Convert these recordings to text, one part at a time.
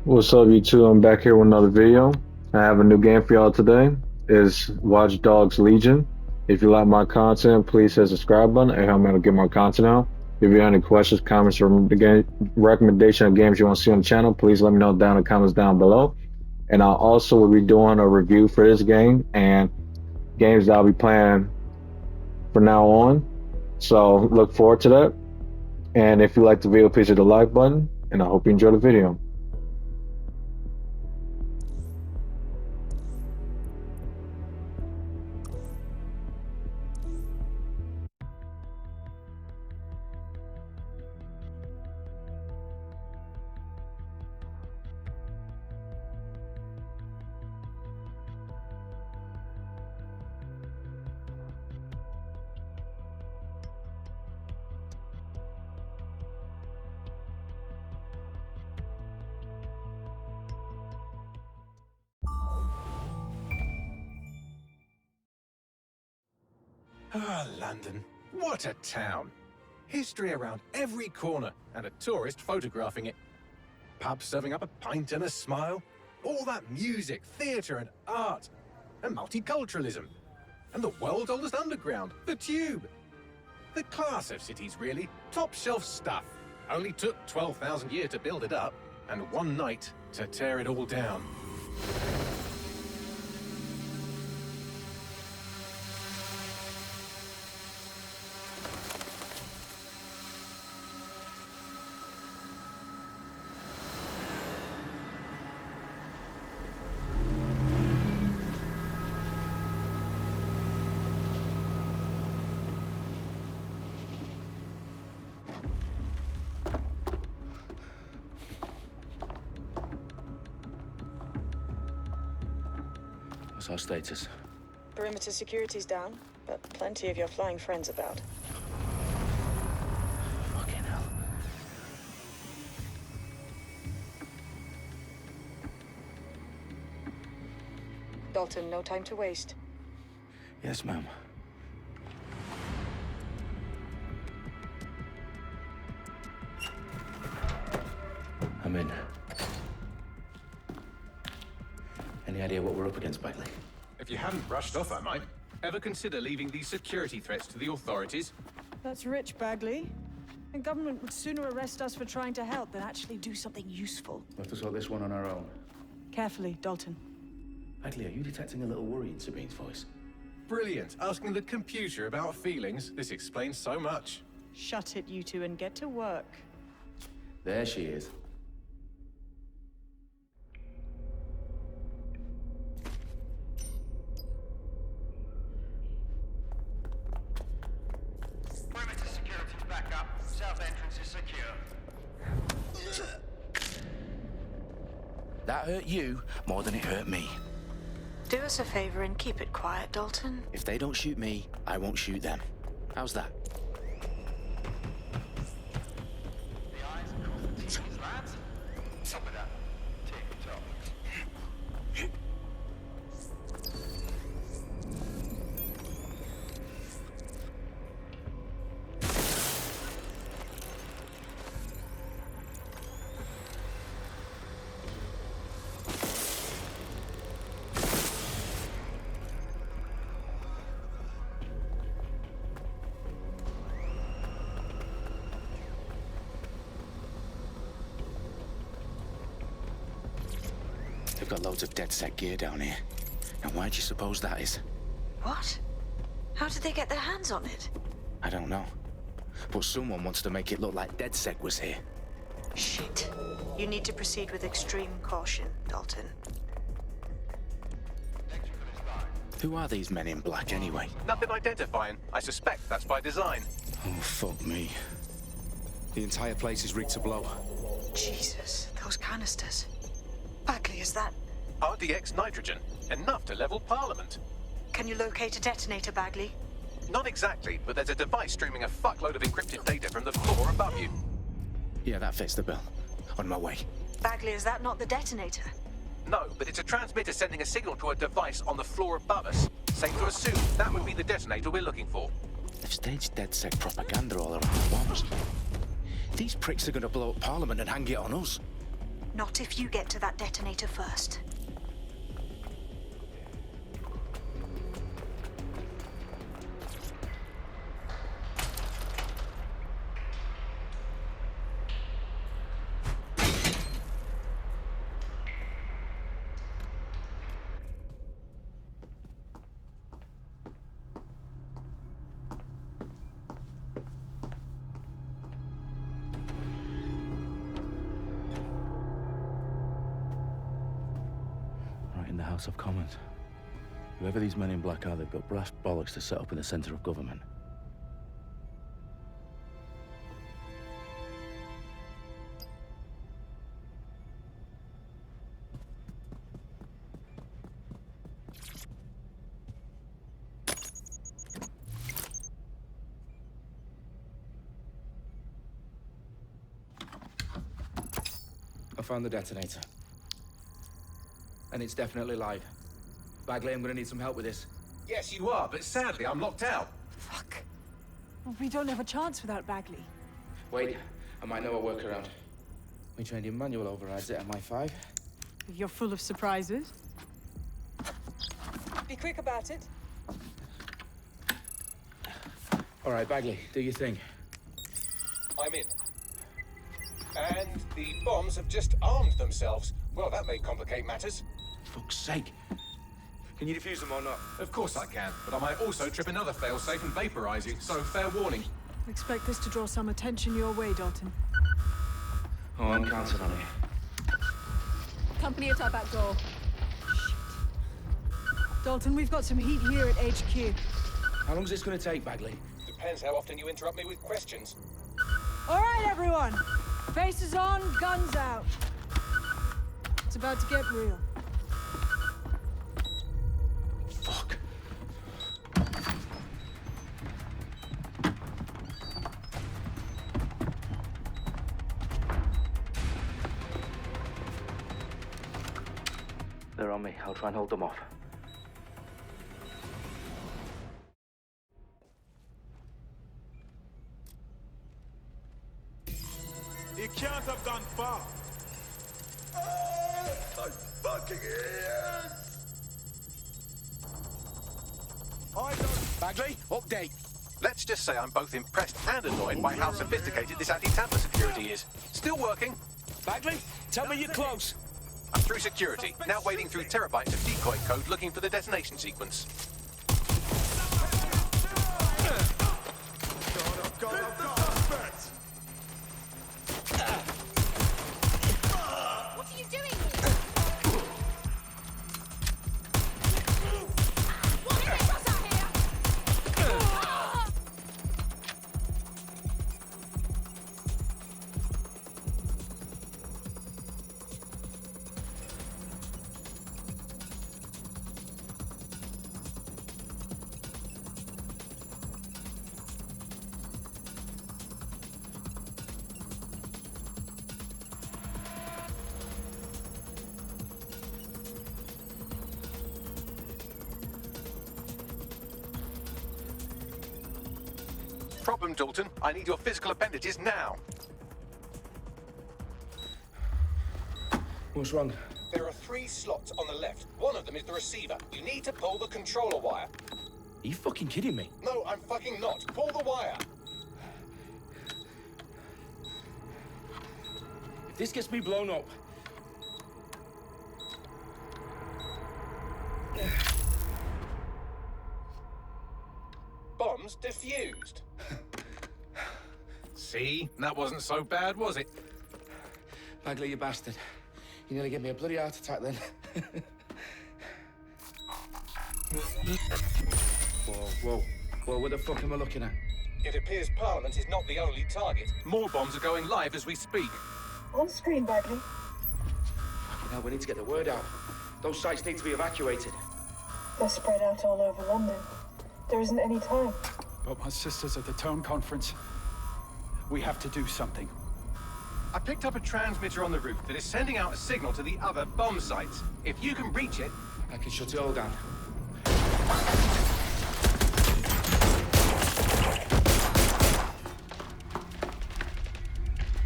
What's up, YouTube? I'm back here with another video. I have a new game for y'all today. It's Watch Dogs Legion. If you like my content, please hit the subscribe button and help me out to get more content out. If you have any questions, comments, or recommendation of games you want to see on the channel, please let me know down in the comments down below. And I'll also will be doing a review for this game and games that I'll be playing from now on. So look forward to that. And if you like the video, please hit the like button. And I hope you enjoy the video. Ah, London. What a town. History around every corner and a tourist photographing it. Pubs serving up a pint and a smile. All that music, theatre and art. And multiculturalism. And the world's oldest underground, the Tube. The class of cities, really. Top shelf stuff. Only took 12,000 years to build it up, and one night to tear it all down. What's our status? Perimeter security's down, but plenty of your flying friends about. Fucking hell. Dalton, no time to waste. Yes, ma'am. I'm in. Any idea what we're up against, Bagley? If you hadn't brushed off, I might. Ever consider leaving these security threats to the authorities? That's rich, Bagley. The government would sooner arrest us for trying to help than actually do something useful. We'll have to sort this one on our own. Carefully, Dalton. Bagley, are you detecting a little worry in Sabine's voice? Brilliant. Asking the computer about feelings. This explains so much. Shut it, you two, and get to work. There she is. Perimeter security's back up. South entrance is secure. That hurt you more than it hurt me. Do us a favor and keep it quiet, Dalton. If they don't shoot me, I won't shoot them. How's that? The eyes across the TV's lads. Top of that. Tick tock. They've got loads of DedSec gear down here. And why do you suppose that is? What? How did they get their hands on it? I don't know. But someone wants to make it look like DedSec was here. Shit. You need to proceed with extreme caution, Dalton. Who are these men in black anyway? Nothing identifying. I suspect that's by design. Oh, fuck me. The entire place is rigged to blow. Jesus, those canisters. Bagley, is that... RDX nitrogen. Enough to level Parliament. Can you locate a detonator, Bagley? Not exactly, but there's a device streaming a fuckload of encrypted data from the floor above you. Yeah, that fits the bill. On my way. Bagley, is that not the detonator? No, but it's a transmitter sending a signal to a device on the floor above us. Safe to assume that would be the detonator we're looking for. They've staged DedSec propaganda all around the bombs. These pricks are going to blow up Parliament and hang it on us. Not if you get to that detonator first. In the House of Commons. Whoever these men in black are, they've got brass bollocks to set up in the centre of government. I found the detonator. And it's definitely live. Bagley, I'm gonna need some help with this. Yes, you are, but sadly, I'm locked out. Fuck. We don't have a chance without Bagley. Wait, I might know a workaround. We trained in manual overrides at MI5. You're full of surprises. Be quick about it. All right, Bagley, do your thing. I'm in. And the bombs have just armed themselves. Well, that may complicate matters. Fuck's sake. Can you defuse them or not? Of course I can, but I might also trip another failsafe and vaporize you, so fair warning. Expect this to draw some attention your way, Dalton. Oh, I'm counting on it. Company at our back door. Shit. Dalton, we've got some heat here at HQ. How long is this gonna take, Bagley? Depends how often you interrupt me with questions. All right, everyone. Faces on, guns out. It's about to get real. Fuck. They're on me. I'll try and hold them off. He can't have gone far. My fucking ears! I don't... Bagley, update. Let's just say I'm both impressed and annoyed by how sophisticated this anti-tamper security is. Still working. Bagley, tell me you're close. I'm through security, now wading through terabytes of decoy code looking for the detonation sequence. What are you doing here? What is it? What's out here? Problem, Dalton. I need your physical appendages now. What's wrong? There are 3 slots on the left. One of them is the receiver. You need to pull the controller wire. Are you fucking kidding me? No, I'm fucking not. Pull the wire. If this gets me blown up... Bombs defused. See? That wasn't so bad, was it? Bagley, you bastard. You nearly gave me a bloody heart attack then. Whoa. What the fuck am I looking at? It appears Parliament is not the only target. More bombs are going live as we speak. On screen, Bagley. Fucking hell, we need to get the word out. Those sites need to be evacuated. They're spread out all over London. There isn't any time. But my sister's at the town conference. We have to do something. I picked up a transmitter on the roof that is sending out a signal to the other bomb sites. If you can reach it... I can shut it all down.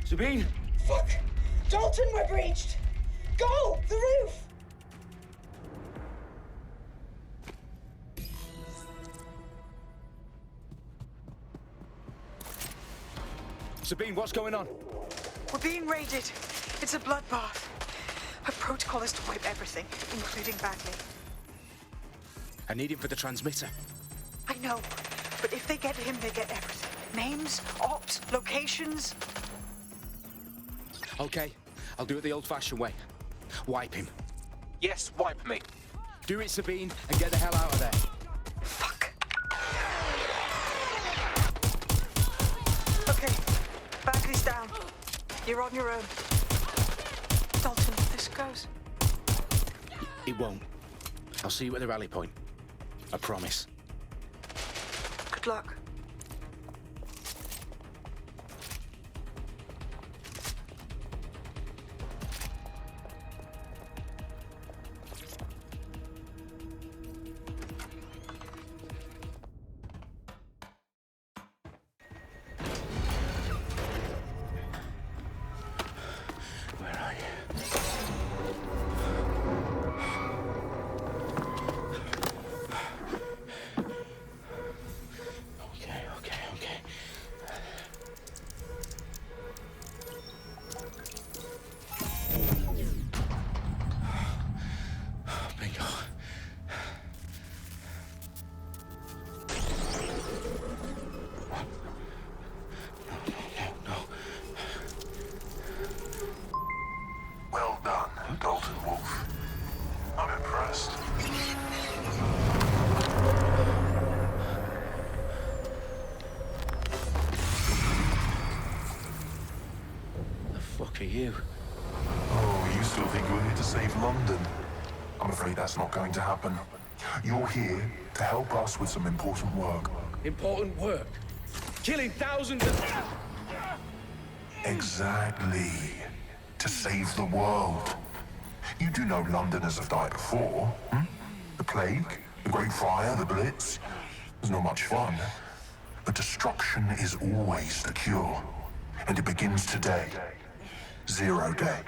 Sabine? Fuck! Dalton, we're breached! Go! The roof! Sabine, what's going on? We're being raided. It's a bloodbath. Our protocol is to wipe everything, including Bagley. I need him for the transmitter. I know, but if they get him, they get everything. Names, ops, locations. Okay, I'll do it the old-fashioned way. Wipe him. Yes, wipe me. Do it, Sabine, and get the hell out of there. Fuck. Okay, Bagley's down. You're on your own. Dalton, this goes. It won't. I'll see you at the rally point. I promise. Good luck. Where are you? Okay. Bingo. No. Well done, Dalton Wolf. I'm impressed. The fuck are you? Oh, you still think you're here to save London? I'm afraid that's not going to happen. You're here to help us with some important work. Important work. Killing thousands of... Exactly. To save the world. You do know Londoners have died before, hmm? The plague, the Great Fire, the Blitz. It's not much fun. But destruction is always the cure. And it begins today. 0 day.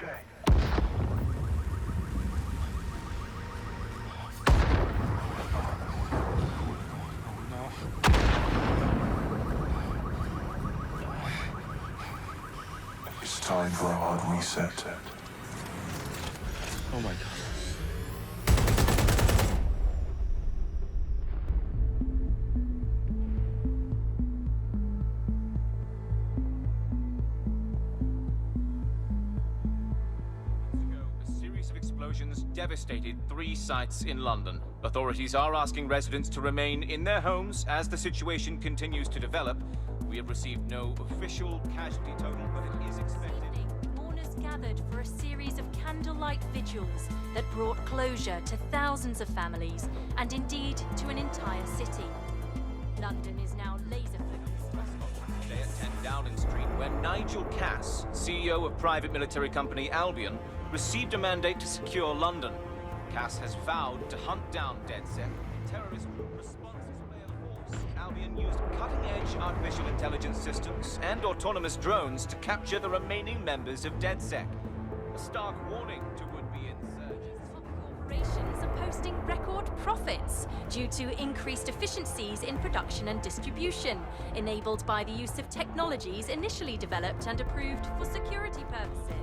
It's time for a hard reset. Oh my god. A series of explosions devastated 3 sites in London. Authorities are asking residents to remain in their homes as the situation continues to develop. We have received no official casualty total, but it is expected. Mourners gathered for a series of candlelight vigils that brought closure to thousands of families and indeed to an entire city. London is now laser-focused. Today at 10 Downing Street, where Nigel Cass, CEO of private military company Albion, received a mandate to secure London. Cass has vowed to hunt down DedSec, a terrorist group responsible for air force. Albion used cutting-edge artificial intelligence systems and autonomous drones to capture the remaining members of DedSec. A stark warning to would-be insurgents. Top corporations are posting record profits due to increased efficiencies in production and distribution, enabled by the use of technologies initially developed and approved for security purposes.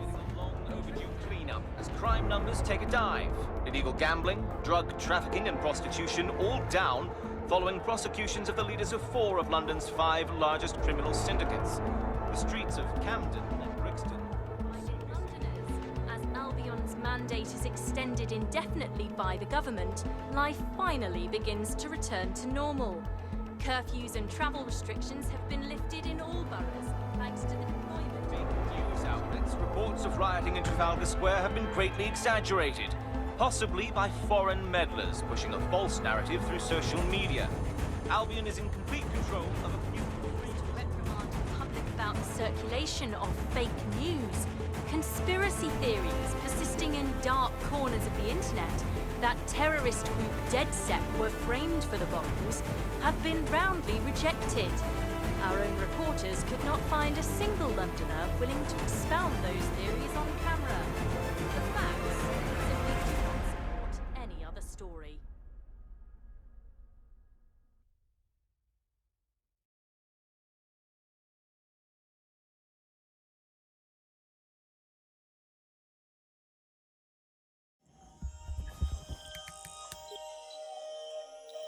Overdue cleanup as crime numbers take a dive. Illegal gambling, drug trafficking and prostitution all down following prosecutions of the leaders of 4 of London's 5 largest criminal syndicates. The streets of Camden and Brixton. Londoners, as Albion's mandate is extended indefinitely by the government, life finally begins to return to normal. Curfews and travel restrictions have been lifted in all boroughs, thanks to the deployment. News outlets, reports of rioting in Trafalgar Square have been greatly exaggerated, possibly by foreign meddlers pushing a false narrative through social media. Albion is in complete control of a few... Reprimand the public about the circulation of fake news, conspiracy theories persisting in dark corners of the internet that terrorist group DedSec were framed for the bombs have been roundly rejected. Our own reporters could not find a single Londoner willing to expound those theories on camera.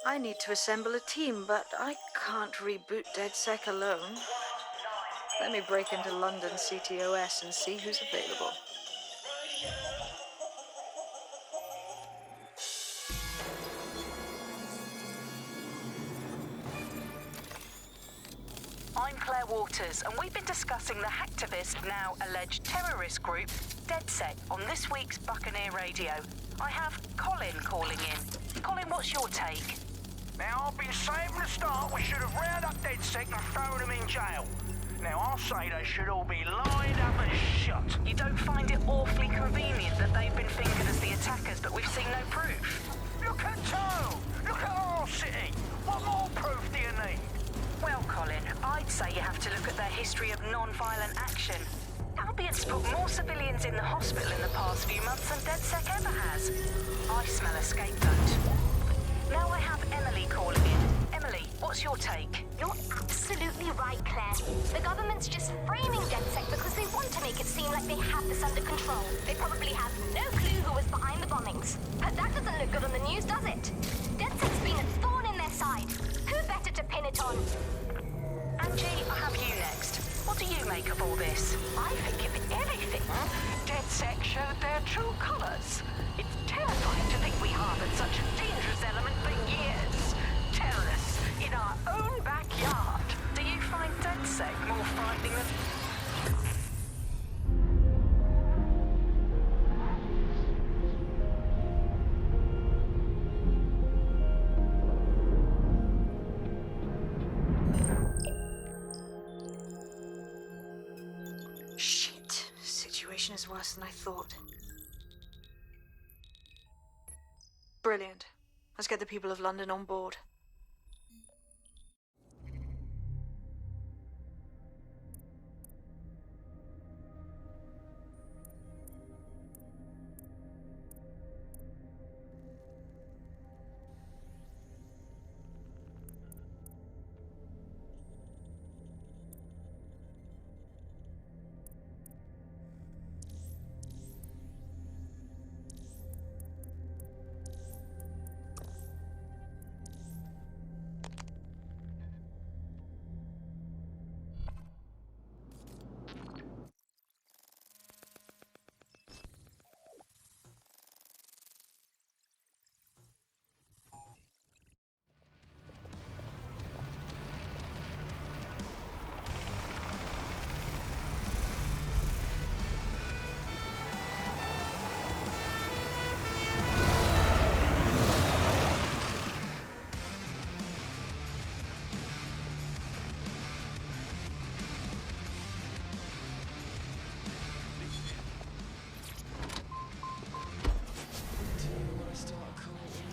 I need to assemble a team, but I can't reboot DedSec alone. Let me break into London CTOS and see who's available. I'm Claire Waters, and we've been discussing the hacktivist, now alleged terrorist group, DedSec, on this week's Buccaneer Radio. I have Colin calling in. Colin, what's your take? Now, I've been saying from the start we should have rounded up DedSec and thrown them in jail. Now, I'll say they should all be lined up and shot. You don't find it awfully convenient that they've been fingered as the attackers, but we've seen no proof? Look at Toe! Look at our city! What more proof do you need? Well, Colin, I'd say you have to look at their history of non-violent action. Albion's put more civilians in the hospital in the past few months than DedSec ever has. I smell a scapegoat. Now I have Emily calling in. Emily, what's your take? You're absolutely right, Claire. The government's just framing DedSec because they want to make it seem like they have this under control. They probably have no clue who was behind the bombings. But that doesn't look good on the news, does it? DedSec's been a thorn in their side. Who better to pin it on? Angie, I have you next. What do you make of all this? I think if anything, DedSec showed their true colors. It's terrifying to think we harbored such a dangerous element for years. Terrorists in our own backyard. Do you find DedSec more frightening than... Shit. Situation is worse than I thought. Brilliant. Let's get the people of London on board.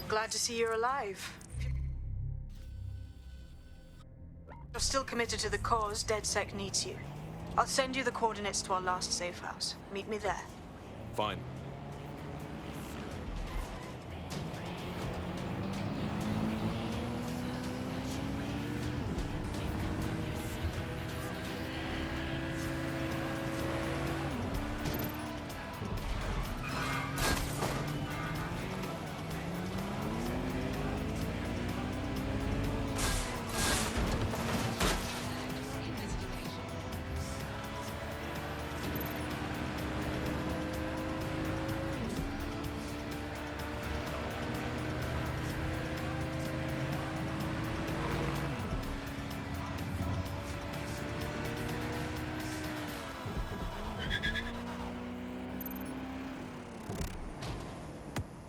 Glad to see you're alive. You're still committed to the cause. DedSec needs you. I'll send you the coordinates to our last safe house. Meet me there. Fine.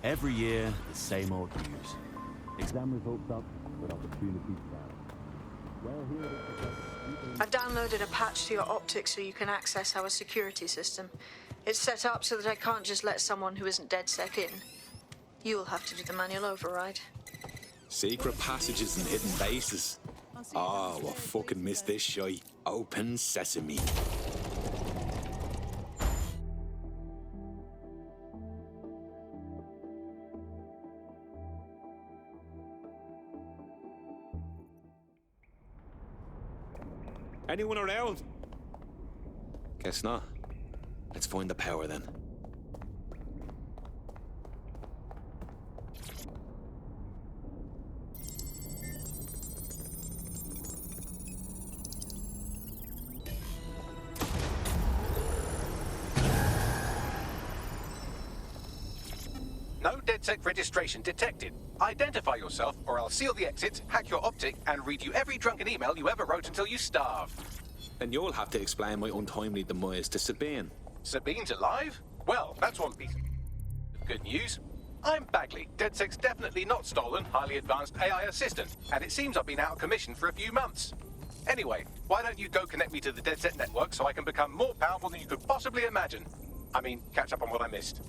Every year, the same old news. Exam results up, but opportunities down. Well, here I've downloaded a patch to your optics so you can access our security system. It's set up so that I can't just let someone who isn't DedSec in. You'll have to do the manual override. Secret passages and hidden bases. Oh, I fucking missed this shite. Open sesame. Anyone around? Guess not. Let's find the power then. DedSec registration detected. Identify yourself, or I'll seal the exits, hack your optic, and read you every drunken email you ever wrote until you starve. And you'll have to explain my untimely demise to Sabine. Sabine's alive? Well, that's one piece of good news. I'm Bagley, DedSec's definitely not stolen, highly advanced AI assistant, and it seems I've been out of commission for a few months. Anyway, why don't you go connect me to the DedSec network so I can become more powerful than you could possibly imagine? I mean, catch up on what I missed.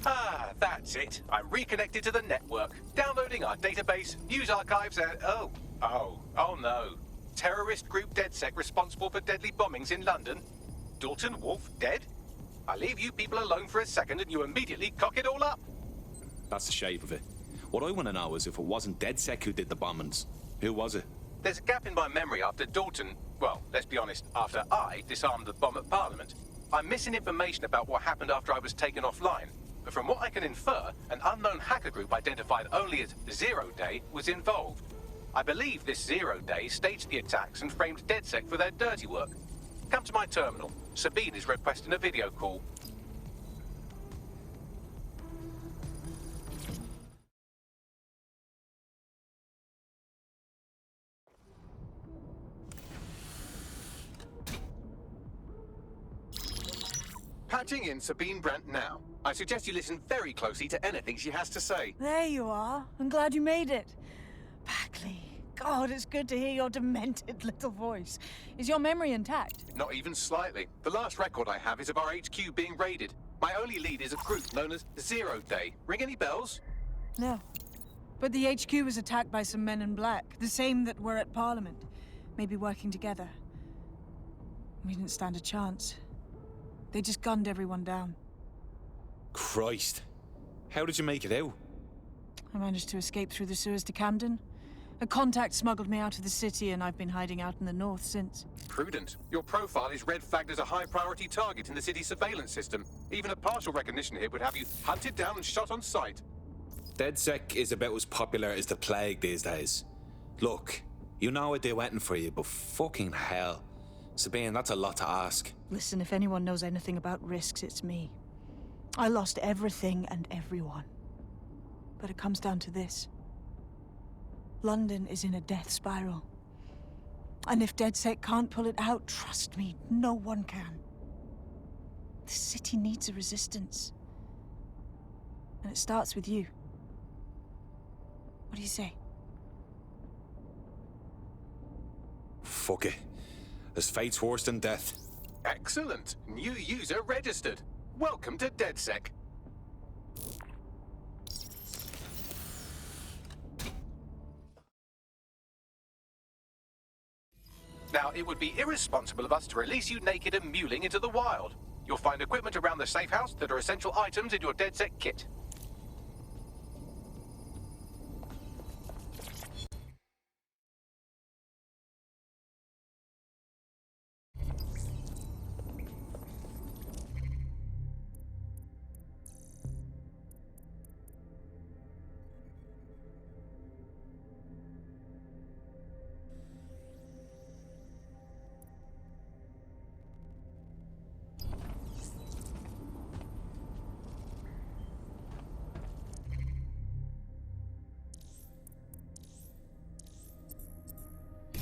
Ah, that's it. I'm reconnected to the network, downloading our database, news archives, and oh no. Terrorist group DedSec responsible for deadly bombings in London. Dalton Wolf dead? I leave you people alone for a second and you immediately cock it all up. That's the shape of it. What I want to know is if it wasn't DedSec who did the bombings, who was it? There's a gap in my memory after Dalton, well, let's be honest, after I disarmed the bomb at Parliament. I'm missing information about what happened after I was taken offline. But from what I can infer, an unknown hacker group identified only as Zero Day was involved. I believe this 0 Day staged the attacks and framed DedSec for their dirty work. Come to my terminal. Sabine is requesting a video call. Patching in Sabine Brandt now. I suggest you listen very closely to anything she has to say. There you are. I'm glad you made it. Bagley. God, it's good to hear your demented little voice. Is your memory intact? Not even slightly. The last record I have is of our HQ being raided. My only lead is a group known as 0 Day. Ring any bells? No. But the HQ was attacked by some men in black, the same that were at Parliament. Maybe working together. We didn't stand a chance. They just gunned everyone down. Christ. How did you make it out? I managed to escape through the sewers to Camden. A contact smuggled me out of the city, and I've been hiding out in the north since. Prudent. Your profile is red flagged as a high-priority target in the city's surveillance system. Even a partial recognition hit would have you hunted down and shot on sight. DedSec is about as popular as the plague these days. Look, you know I'd do anything for you, but fucking hell. Sabine, that's a lot to ask. Listen, if anyone knows anything about risks, it's me. I lost everything and everyone. But it comes down to this. London is in a death spiral. And if DedSec can't pull it out, trust me, no one can. The city needs a resistance. And it starts with you. What do you say? Fuck it. As fate's worse than death. Excellent. New user registered. Welcome to DedSec. Now, it would be irresponsible of us to release you naked and mewling into the wild. You'll find equipment around the safe house that are essential items in your DedSec kit.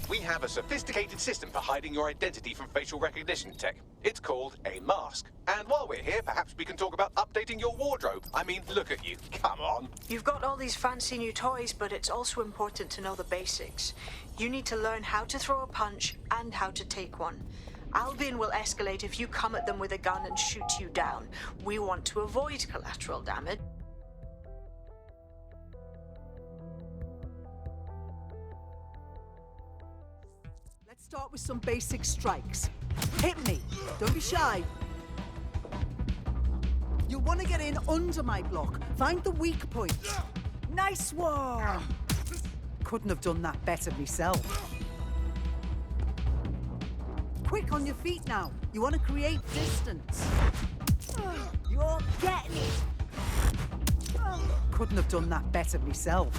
We have a sophisticated system for hiding your identity from facial recognition tech. It's called a mask. And while we're here, perhaps we can talk about updating your wardrobe. I mean, look at you. Come on. You've got all these fancy new toys, but it's also important to know the basics. You need to learn how to throw a punch and how to take one. Albion will escalate if you come at them with a gun and shoot you down. We want to avoid collateral damage. Start with some basic strikes. Hit me. Don't be shy. You'll want to get in under my block. Find the weak point. Nice one. Couldn't have done that better myself. Quick on your feet now. You want to create distance. You're getting it. Couldn't have done that better myself.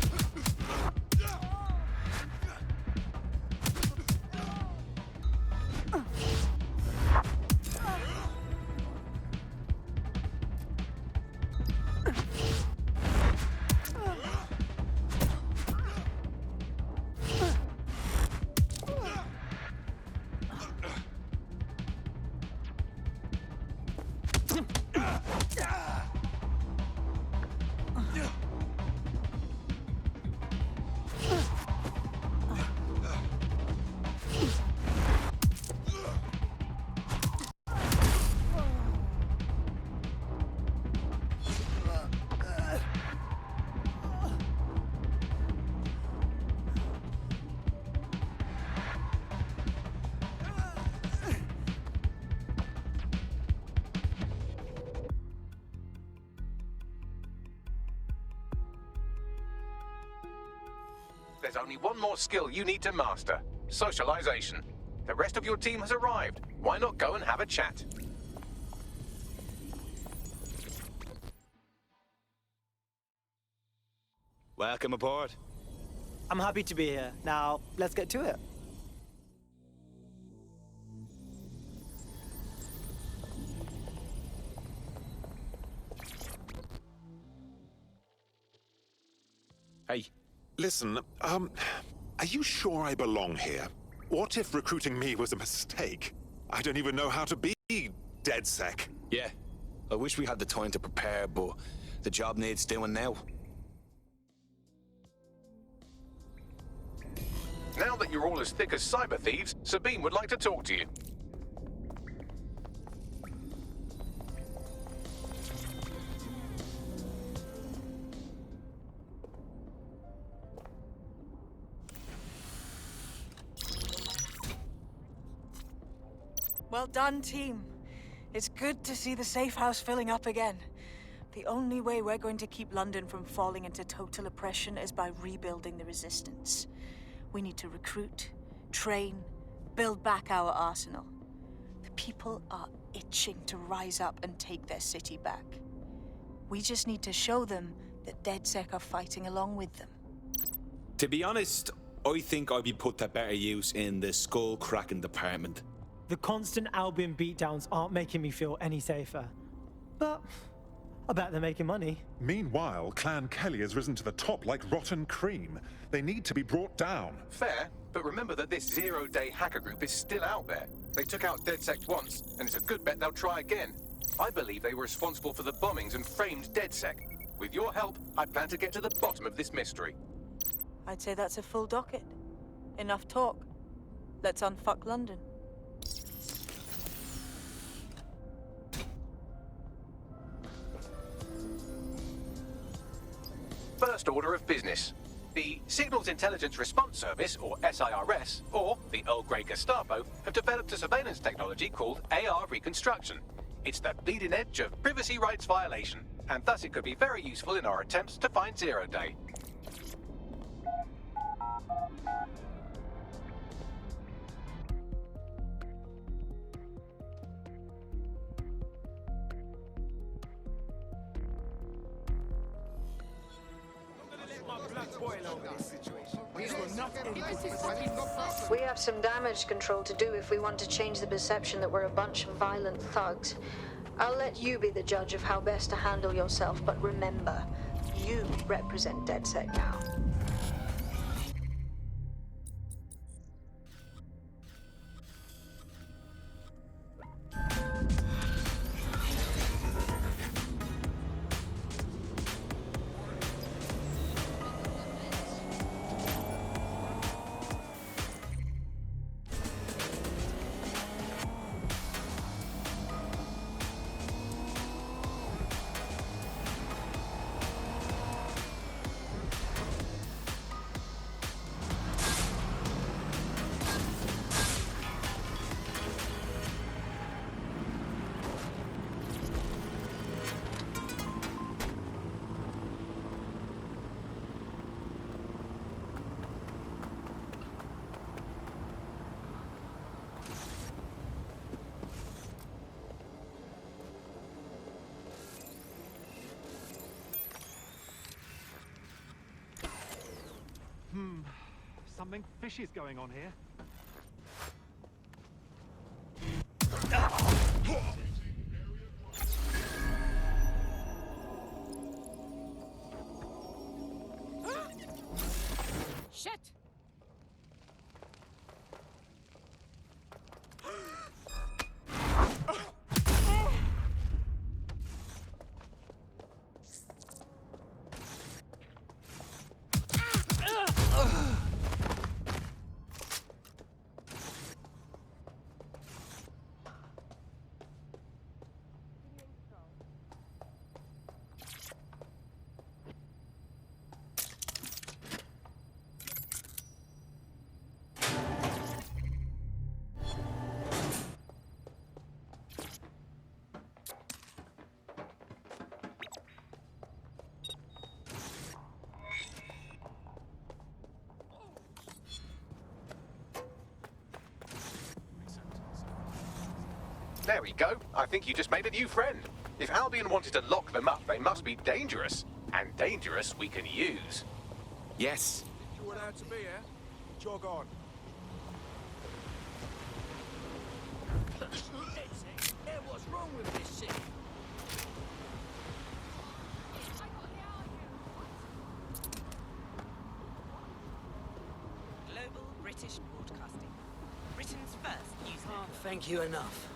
There's only one more skill you need to master. Socialization. The rest of your team has arrived. Why not go and have a chat? Welcome aboard. I'm happy to be here. Now, let's get to it. Hey. Listen, are you sure I belong here? What if recruiting me was a mistake? I don't even know how to be DedSec. Yeah. I wish we had the time to prepare, but the job needs doing now. Now that you're all as thick as cyber thieves, Sabine would like to talk to you. Well done, team. It's good to see the safe house filling up again. The only way we're going to keep London from falling into total oppression is by rebuilding the resistance. We need to recruit, train, build back our arsenal. The people are itching to rise up and take their city back. We just need to show them that DedSec are fighting along with them. To be honest, I think I'd be put to better use in the skull-cracking department. The constant Albion beatdowns aren't making me feel any safer. But I bet they're making money. Meanwhile, Clan Kelly has risen to the top like rotten cream. They need to be brought down. Fair, but remember that this zero-day hacker group is still out there. They took out DedSec once, and it's a good bet they'll try again. I believe they were responsible for the bombings and framed DedSec. With your help, I plan to get to the bottom of this mystery. I'd say that's a full docket. Enough talk. Let's unfuck London. First order of business. The Signals Intelligence Response Service, or SIRS, or the Earl Grey Gestapo, have developed a surveillance technology called AR Reconstruction. It's the bleeding edge of privacy rights violation, and thus it could be very useful in our attempts to find Zero Day. We have some damage control to do if we want to change the perception that we're a bunch of violent thugs. I'll let you be the judge of how best to handle yourself, but remember, you represent DedSec now. Something fishy's going on here. Shit! There we go. I think you just made a new friend. If Albion wanted to lock them up, they must be dangerous. And dangerous we can use. Yes. You were allowed to be here? Jog on. What's wrong with this shit? Global British Broadcasting. Britain's first news network. Thank you enough.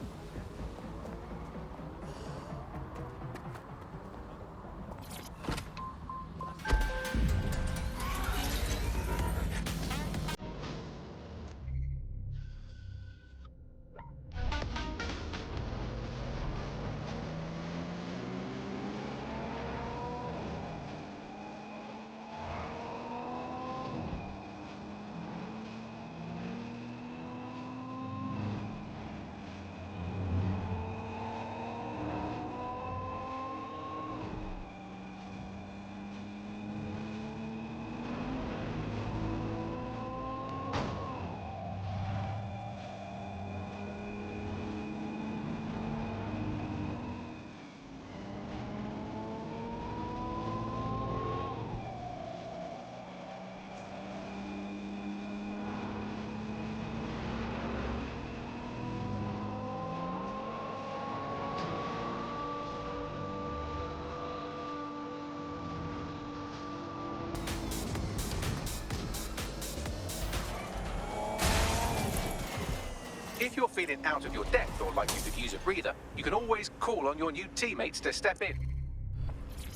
If you're feeling out of your depth or like you could use a breather, you can always call on your new teammates to step in.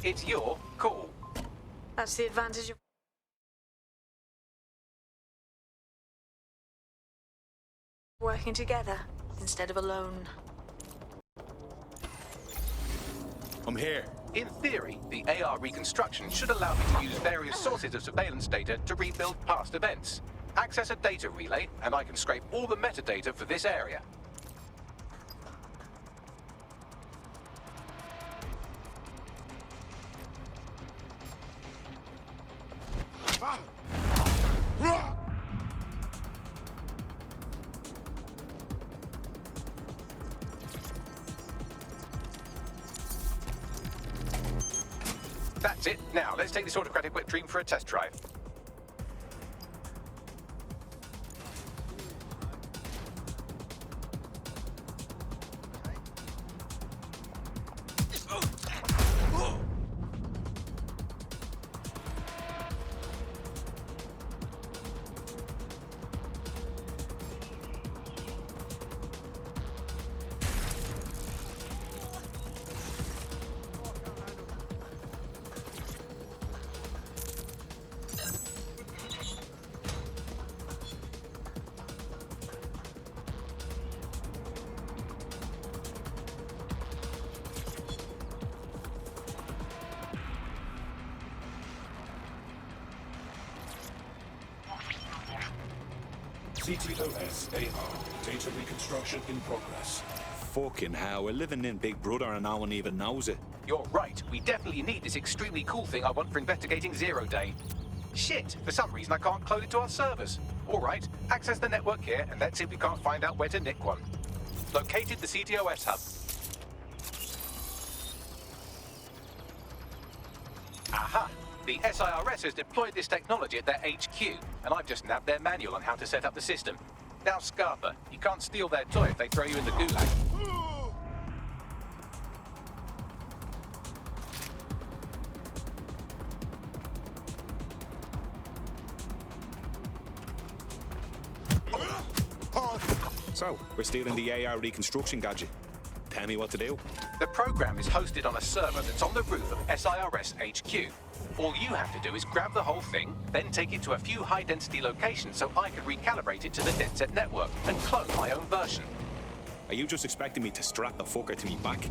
It's your call. That's the advantage of working together instead of alone. I'm here. In theory, the AR reconstruction should allow me to use various sources of surveillance data to rebuild past events. Access a data relay, and I can scrape all the metadata for this area. That's it. Now, let's take this autocratic wet dream for a test drive. CTOS AR. Data reconstruction in progress. Fucking hell, we're living in Big Brother and no one even knows it. You're right. We definitely need this extremely cool thing I want for investigating Zero Day. Shit, for some reason I can't clone it to our servers. All right, access the network here and let's see if we can't find out where to nick one. Located the CTOS hub. Aha! The SIRS has deployed this technology at their HQ, and I've just nabbed their manual on how to set up the system. Now, Scarpa, you can't steal their toy if they throw you in the gulag. So, we're stealing the AR reconstruction gadget. Tell me what to do. The program is hosted on a server that's on the roof of SIRS HQ. All you have to do is grab the whole thing, then take it to a few high-density locations so I can recalibrate it to the DedSet network and clone my own version. Are you just expecting me to strap the fucker to me back?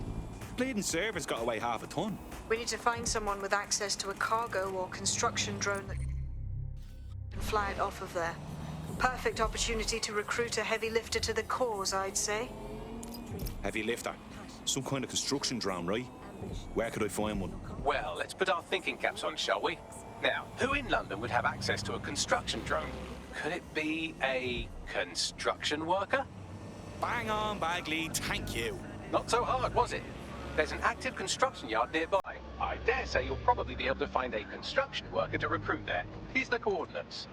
Bleeding server's got away half a ton. We need to find someone with access to a cargo or construction drone that can fly it off of there. Perfect opportunity to recruit a heavy lifter to the cause, I'd say. Heavy lifter? Some kind of construction drone, right? Where could I find one? Well, let's put our thinking caps on, shall we? Now, who in London would have access to a construction drone? Could it be a construction worker? Bang on, Bagley, thank you. Not so hard, was it? There's an active construction yard nearby. I dare say you'll probably be able to find a construction worker to recruit there. Here's the coordinates.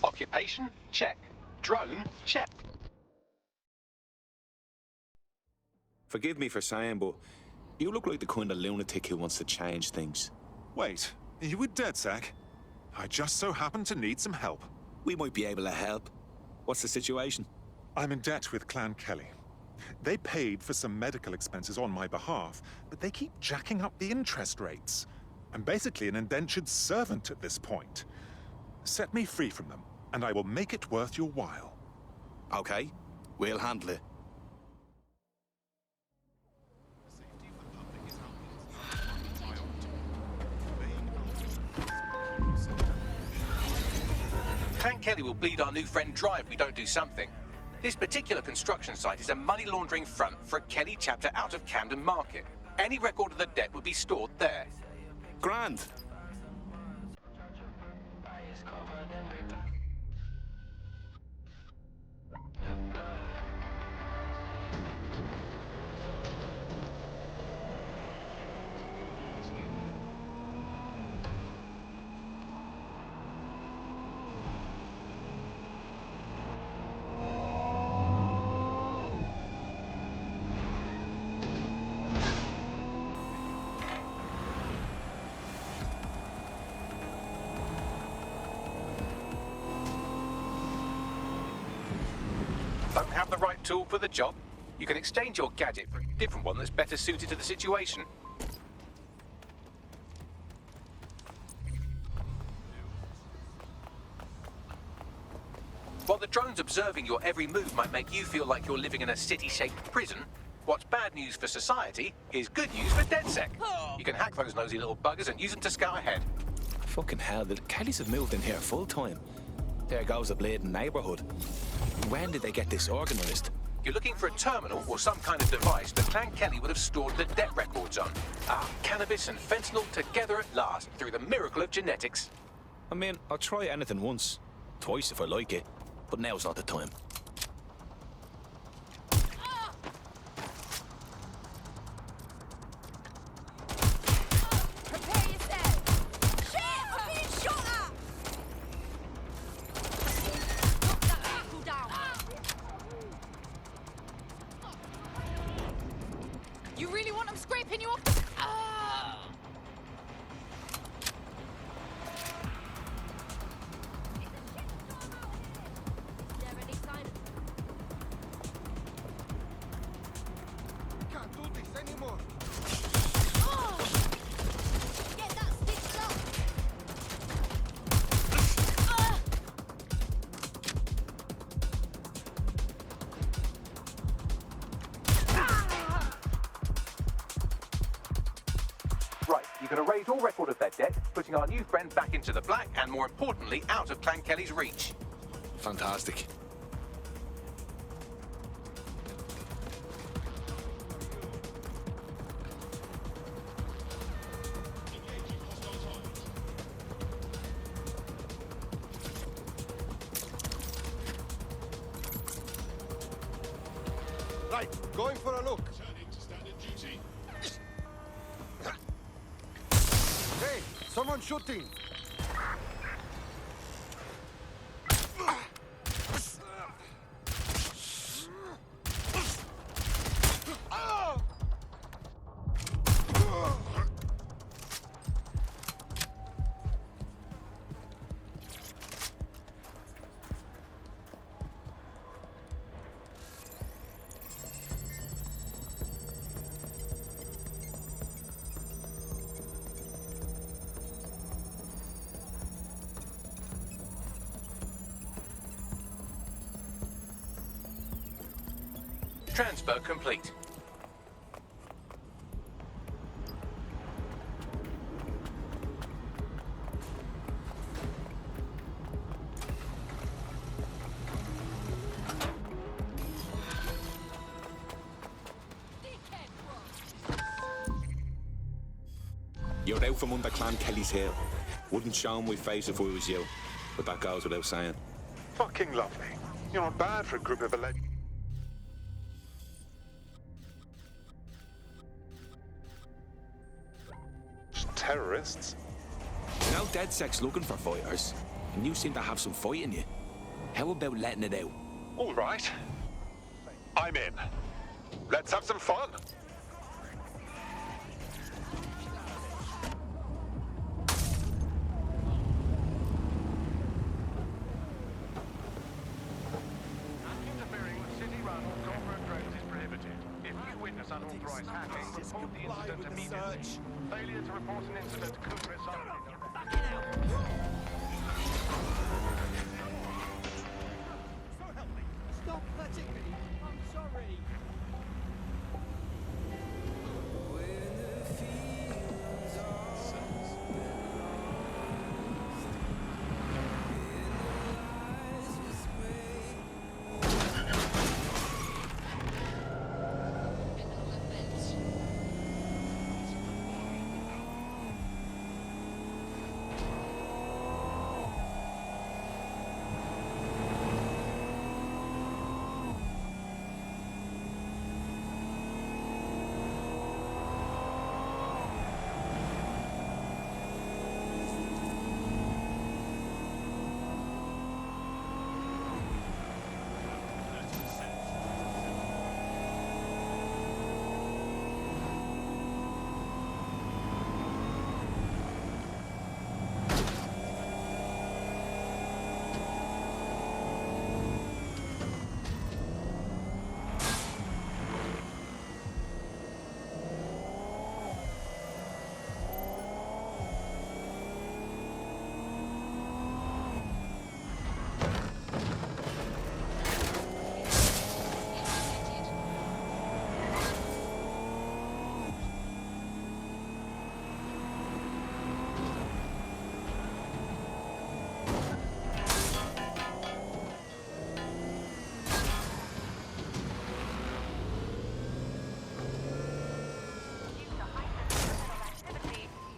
Occupation? Check. Drone? Check. Forgive me for saying, but you look like the kind of lunatic who wants to change things. Wait, are you with DedSec? I just so happen to need some help. We might be able to help. What's the situation? I'm in debt with Clan Kelly. They paid for some medical expenses on my behalf, but they keep jacking up the interest rates. I'm basically an indentured servant at this point. Set me free from them, and I will make it worth your while. Okay, we'll handle it. Clan Kelly will bleed our new friend dry if we don't do something. This particular construction site is a money laundering front for a Kelly chapter out of Camden Market. Any record of the debt would be stored there. Grand. Don't have the right tool for the job? You can exchange your gadget for a different one that's better suited to the situation. While the drones observing your every move might make you feel like you're living in a city-shaped prison, what's bad news for society is good news for DedSec. You can hack those nosy little buggers and use them to scout ahead. Fucking hell, the Kellys have moved in here full time. There goes a bleeding neighbourhood. When did they get this organised? You're looking for a terminal or some kind of device that Clan Kelly would have stored the debt records on. Ah, cannabis and fentanyl together at last, through the miracle of genetics. I mean, I'll try anything once. Twice if I like it. But now's not the time. Prepare yourself! Shit! I'm being shot at! Knock that vehicle down! You really want them scraping you off the... You can erase all record of their debt, putting our new friend back into the black and, more importantly, out of Clan Kelly's reach. Fantastic. Right, going for a look. Hey, someone shooting. Transfer complete. You're out from under Clan Kelly's heel. Wouldn't show my face if I was you, but that goes without saying. Fucking lovely. You're not bad for a group of alleged... terrorists? Now DedSec's looking for fighters, and you seem to have some fight in you. How about letting it out? All right. I'm in. Let's have some fun. Interfering with city-run or corporate drones is prohibited. If you witness unauthorized hacking, report the incident immediately. Failure to report an incident could result in Stop hurting me! I'm sorry!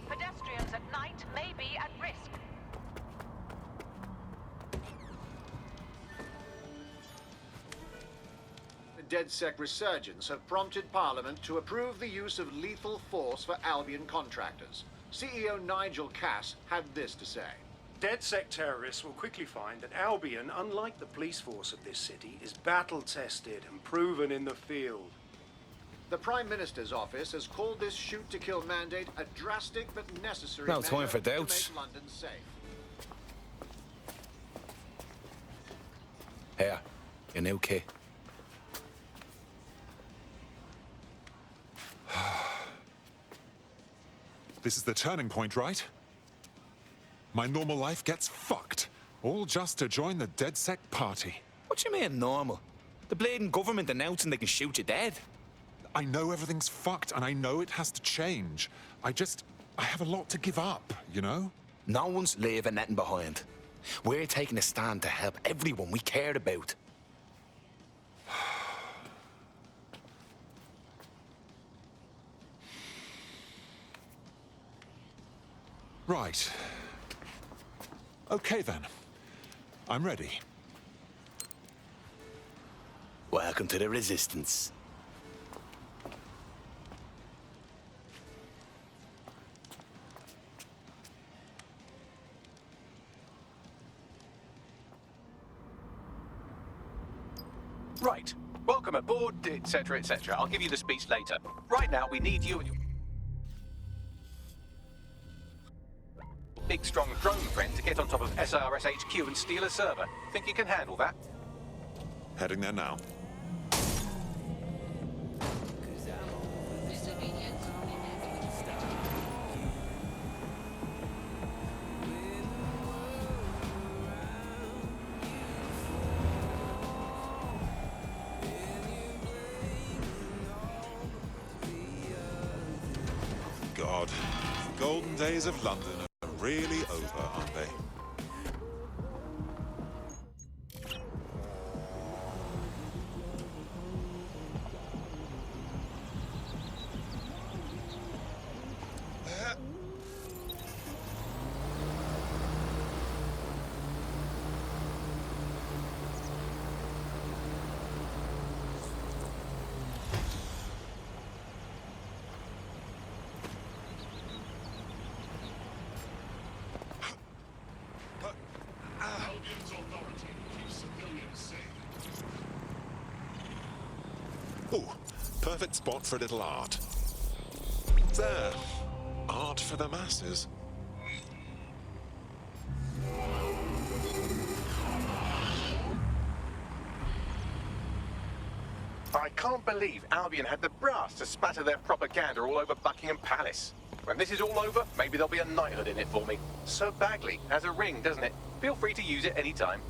Pedestrians at night may be at risk. The DedSec resurgence have prompted Parliament to approve the use of lethal force for Albion contractors. CEO Nigel Cass had this to say. DedSec terrorists will quickly find that Albion, unlike the police force of this city, is battle-tested and proven in the field. The Prime Minister's office has called this shoot-to-kill mandate a drastic but necessary No time measure for to doubts. make London safe. Here, your new kit. This is the turning point, right? My normal life gets fucked. All just to join the DedSec party. What do you mean, normal? The bleeding government announcing they can shoot you dead. I know everything's fucked, and I know it has to change. I have a lot to give up, you know? No one's leaving nothing behind. We're taking a stand to help everyone we cared about. Right. Okay, then. I'm ready. Welcome to the Resistance. Right. Welcome aboard, etc., etc. I'll give you the speech later. Right now, we need you and your big, strong drone friend to get on top of SRS HQ and steal a server. Think you can handle that? Heading there now. golden days of London are really over, aren't they? Ooh, perfect spot for a little art. There. Art for the masses. I can't believe Albion had the brass to spatter their propaganda all over Buckingham Palace. When this is all over, maybe there'll be a knighthood in it for me. Sir Bagley has a ring, doesn't it? Feel free to use it anytime.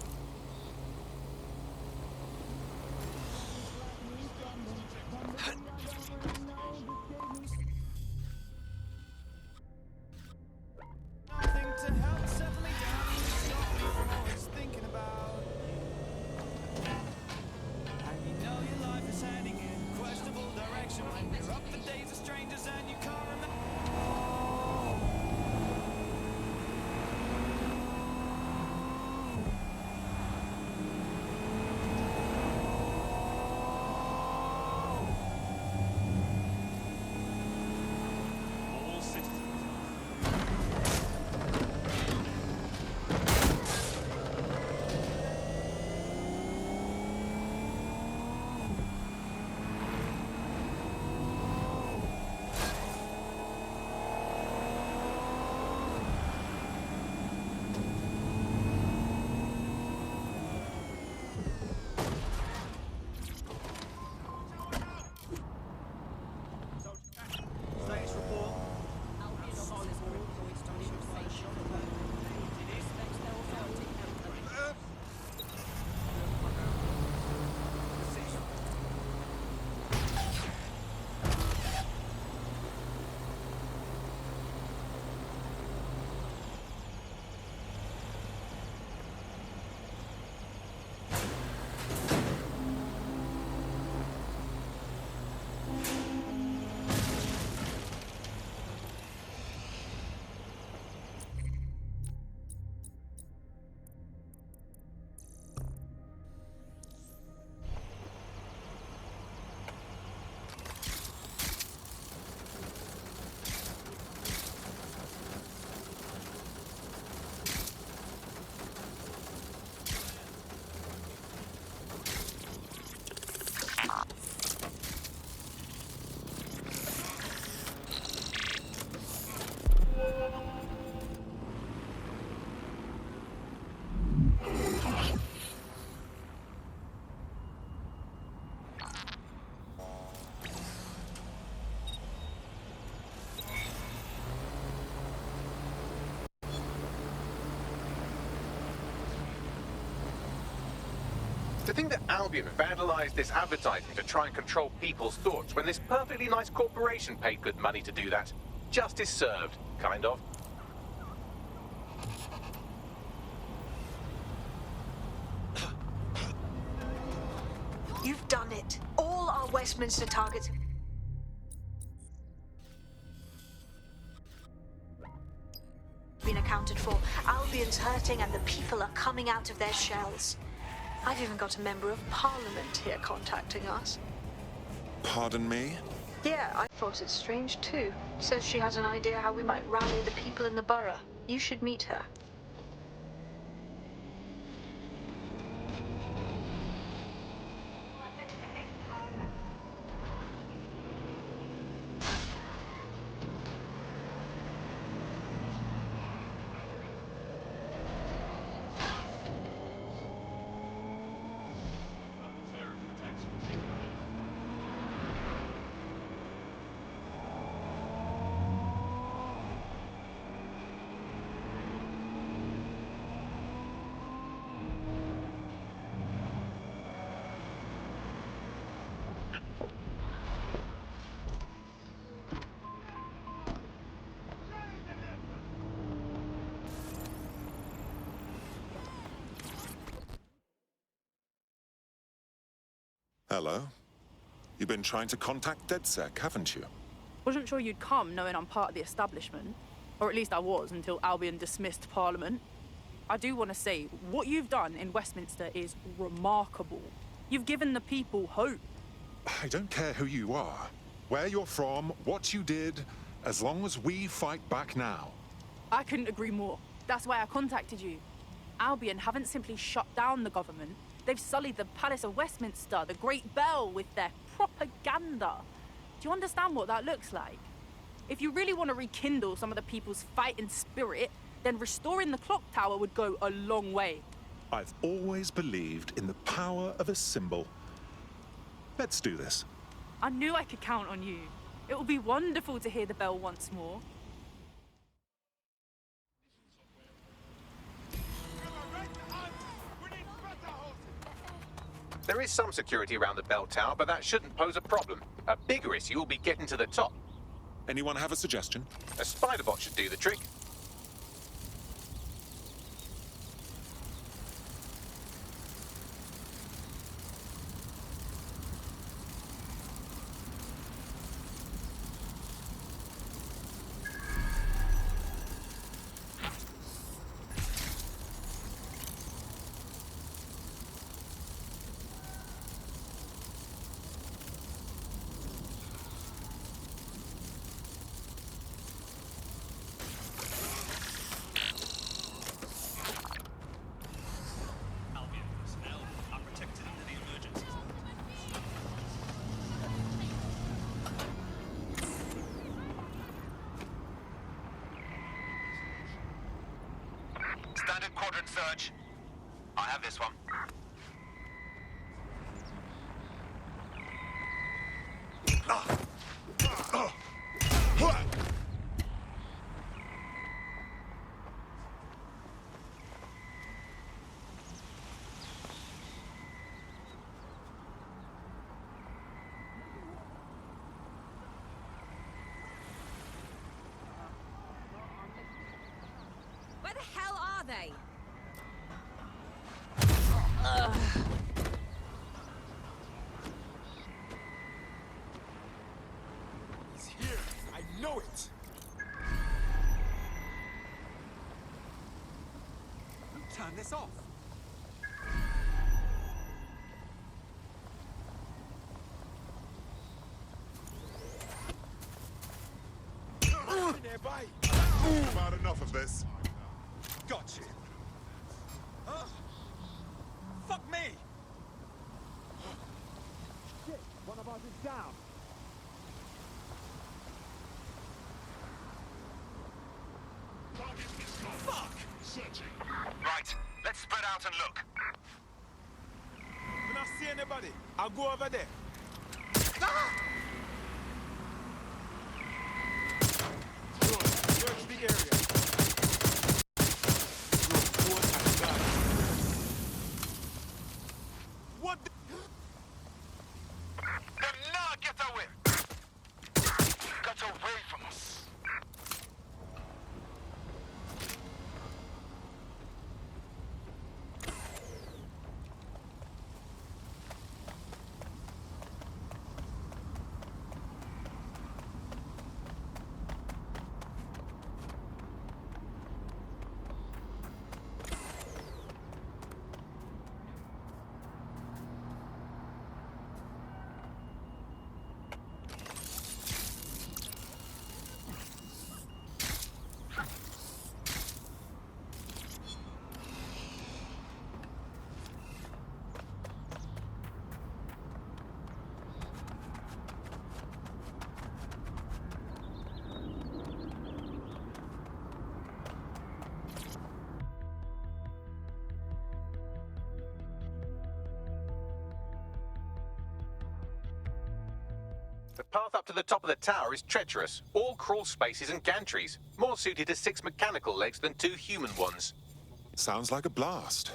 To think that Albion vandalised this advertising to try and control people's thoughts when this perfectly nice corporation paid good money to do that. Justice served, kind of. You've done it. All our Westminster targets have been accounted for. Albion's hurting and the people are coming out of their shells. I've even got a member of Parliament here contacting us. Pardon me? Yeah, I thought it strange too. Says she has an idea how we might rally the people in the borough. You should meet her. Hello. You've been trying to contact DedSec, haven't you? Wasn't sure you'd come, knowing I'm part of the establishment. Or at least I was, until Albion dismissed Parliament. I do want to say, what you've done in Westminster is remarkable. You've given the people hope. I don't care who you are, where you're from, what you did, as long as we fight back now. I couldn't agree more. That's why I contacted you. Albion haven't simply shut down the government. They've sullied the Palace of Westminster, the Great Bell, with their propaganda. Do you understand what that looks like? If you really want to rekindle some of the people's fighting spirit, then restoring the clock tower would go a long way. I've always believed in the power of a symbol. Let's do this. I knew I could count on you. It will be wonderful to hear the bell once more. There is some security around the bell tower, but that shouldn't pose a problem. A bigger issue will be getting to the top. Anyone have a suggestion? A spider bot should do the trick. Standard quadrant search. I have this one. Where the hell are they? He's here. I know it. Turn this off. Nearby. I've had enough of this. Got you. Fuck me! Shit, one of us is down. Fuck! Searching. Right, let's spread out and look. When I see anybody, I'll go over there. Ah! Good. Search the area. What the... They'll not get away! Got away from us. The path up to the top of the tower is treacherous, all crawl spaces and gantries, more suited to 6 mechanical legs than 2 human ones. Sounds like a blast.